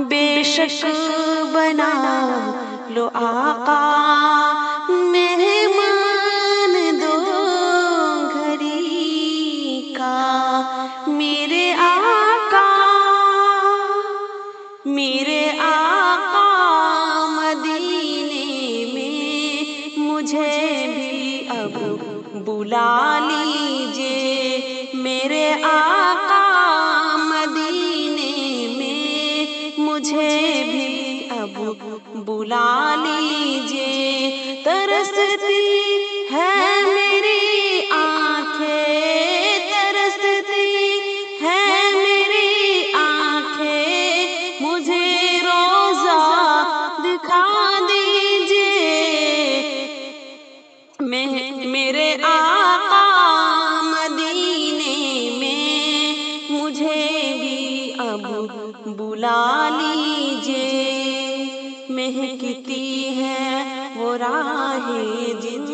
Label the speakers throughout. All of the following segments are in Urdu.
Speaker 1: بے شک بنا لو آقا مہمان دو گھری کا میرے آقا مدینے میں مجھے بھی اب بلا لیجئے میرے آقا مدینے میں مجھے بھی اب بلا لیجئے ترستی ہے میری آنکھیں ترستی ہے میری آنکھیں مجھے روضہ دکھا دیجئے میرے آقا مدینے میں مجھے بھی اب بلا لیجئے مہکتی ہے وہ راہ جن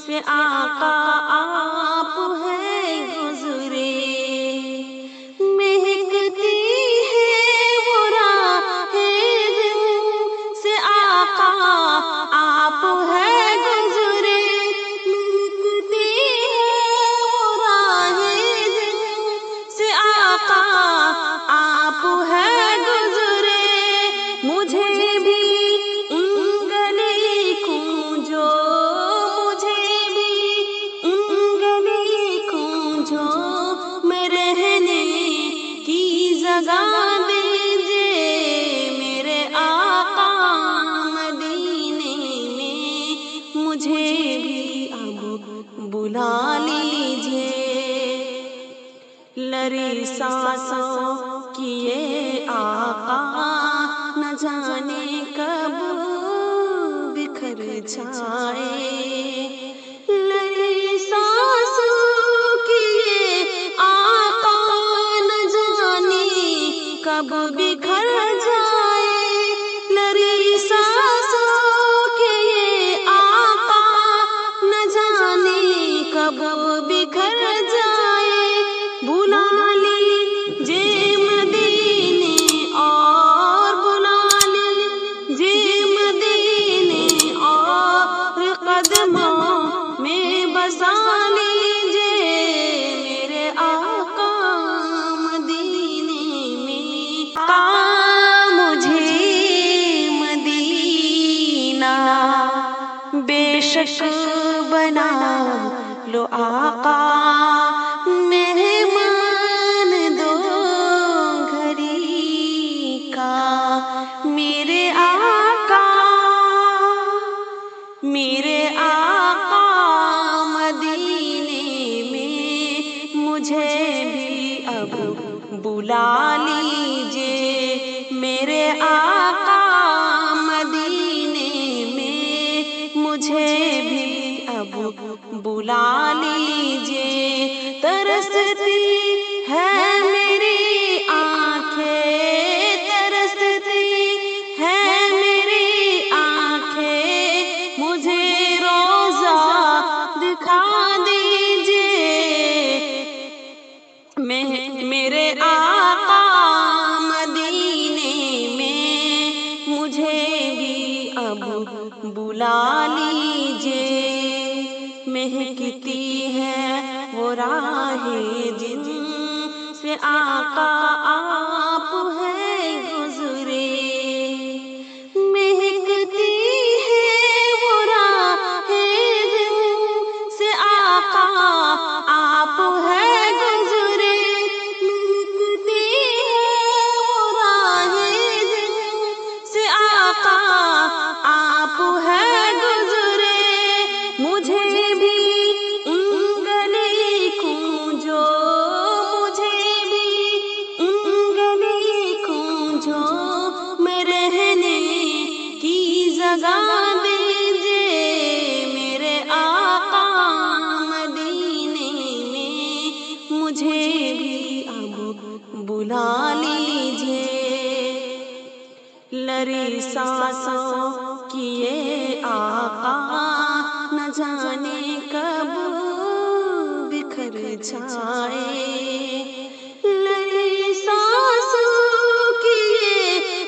Speaker 1: سے آقا آپ ہے گزرے مہکتی ہے وہ راہ جن سے آقا آپ ہے گزرے مہکتی ہے وہ راہ جن سے آقا آپ ہے گزرے مجھے بھی ان گلی کھوجو مجھے بھی ان گلی کھوجو میں رہنے کی جگہ دیجئے میرے آقا مدینے میں مجھے بھی اب بلا لیجئے لری سانسوں کیے آقا نہ جانے کب بکھر جائے لری سانسوں کیے آقا نہ جانے کب بکھر جائے لری سانسوں کیے آقا نہ جانے کب بکھر جائے بلا لیجئے مدینے اور بلا لیجئے مدینے اور قدموں میں بسا لیجئے میرے آقا مدینے میں مجھے مدینہ بے شک بنا لو آقا مہمان دو گھری کا میرے آقا مدینے میں مجھے بھی اب بلا لیجئے میرے آقا مدینے میں مجھے بھی اب بلا لیجئے ترستی ہے میری آنکھیں ترستی ہے میری آنکھیں مجھے روضہ دکھا دیجئے میرے آقا مدینے میں مجھے بھی اب بلا لیجئے مہکتی ہے وہ راہ جن سے آقا آپ ہے گزرے مہکتی ہے وہ راہ جن سے آقا آپ ہے گزرے مہکتی ہے وہ راہ جن سے آقا آپ ہے گزرے مجھے بھی ان گلی کھوجو مجھے بھی ان گلی کھوجو میں رہنے کی جگہ دیجئے میرے آقا مدینے میں مجھے بھی اب بلا لیجئے لری سانسوں کیے آقا نہ جانے کب بکھر جائے لری سانسوں کیے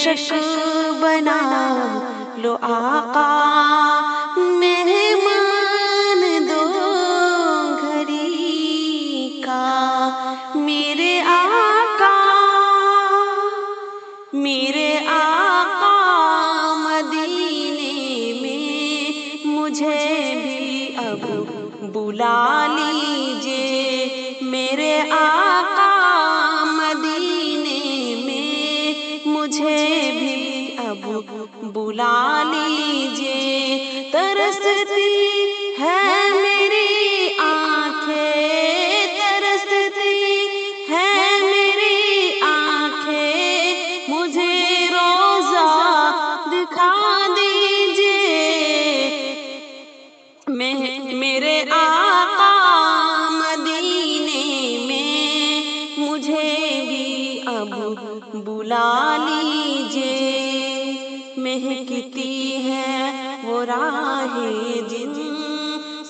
Speaker 1: شک بنا لو آقا مہمان دو گھری کا، میرے آقا مدینے میں مجھے بھی اب بلا لیجئے، میرے آقا مدینے میں مجھے بھی اب بلا لیجئے، ترستی ہے میری آنکھیں، ترستی ہے میری آنکھیں، مجھے روضہ دکھا دیجئے، میرے آقا مدینے میں مجھے بھی اب بلا لیجئے، مہکتی ہے وہ راہ جن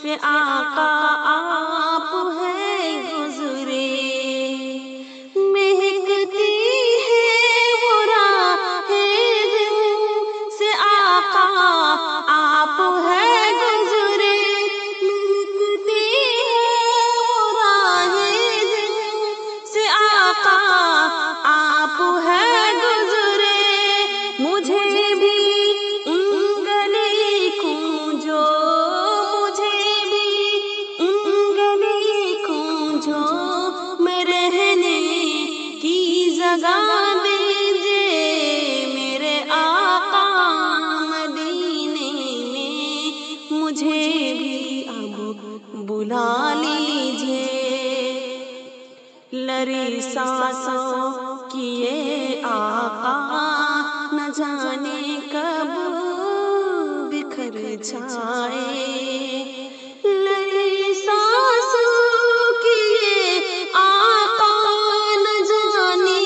Speaker 1: سے آقا آپ ہے گزرے، مہکتی ہے وہ راہ جن سے آقا آپ ہے گزرے، مہکتی ہے وہ راہ جن سے آقا آپ ہے گزرے، مجھے بھی ان گلی کھوجو، مجھے بھی ان گلی کھوجو، میں رہنے کی جگہ دیجئے، میرے آقا مدینے میں مجھے بھی اب بلا لیجئے، لری سانسوں کی یہ آقا نہ جانے کب بکھر جائے، لری سانسوں کی یہ آقا نہ جانے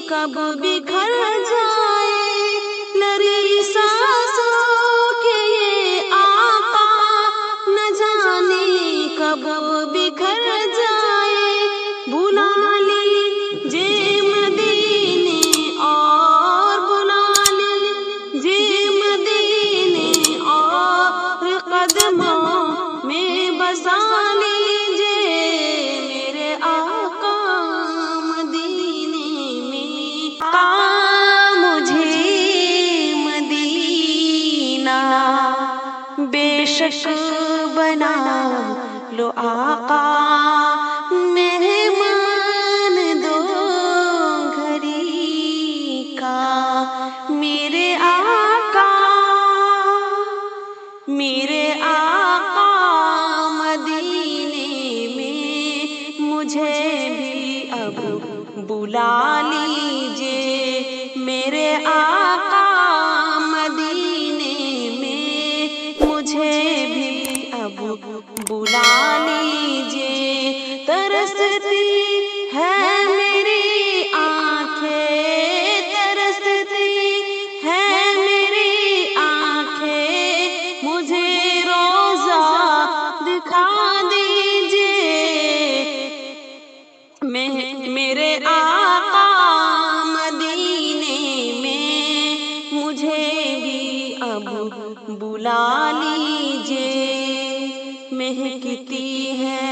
Speaker 1: کب بکھر جائے، لری سانسوں کی یہ آقا نہ جانے کب بکھر جائے، بلا لیجئے مدینے اور بلا لیجئے مدینے اور قدموں میں بسا لیجئے، میرے آقا مدینے میں، آقا مجھے مدینہ بے شک بنا لو آقا مہمان دو گھری کا، میرے آقا مدینے میں مجھے بھی اب بلا لیجئے، میرے آقا مدینے میں مجھے بھی اب بلا لیجئے، ترستی ہے میری آنکھیں، ترستی ہے میری آنکھیں، مجھے روضہ دکھا دیجئے، میرے آقا مدینے میں مجھے بھی اب بلا لیجئے، مہکتی ہے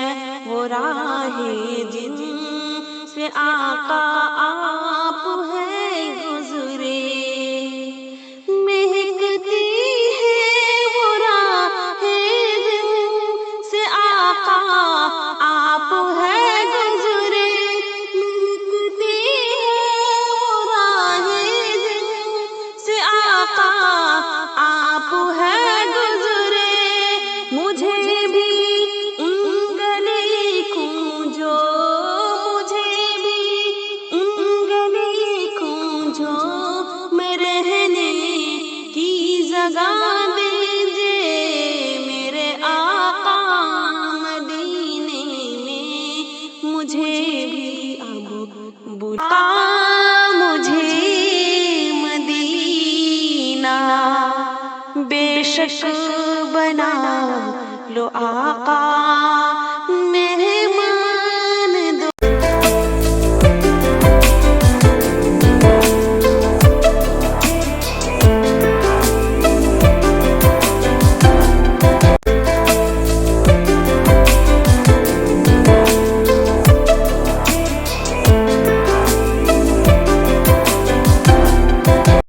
Speaker 1: وہ راہ جن سے آقا آپ ہے گزرے، مہکتی ہے وہ راہ جن سے آقا آپ ہے گزرے، مہکتی ہے وہ راہ جن سے آقا آپ ہے گزرے، مجھے بھی ان گلی کھوجو، مجھے بھی ان گلی کھوجو، میں رہنے کی جگہ دیجئے، میرے آقا مدینے میں مجھے بھی اب بلا، مجھے مدینہ بے شک بنا لو آقا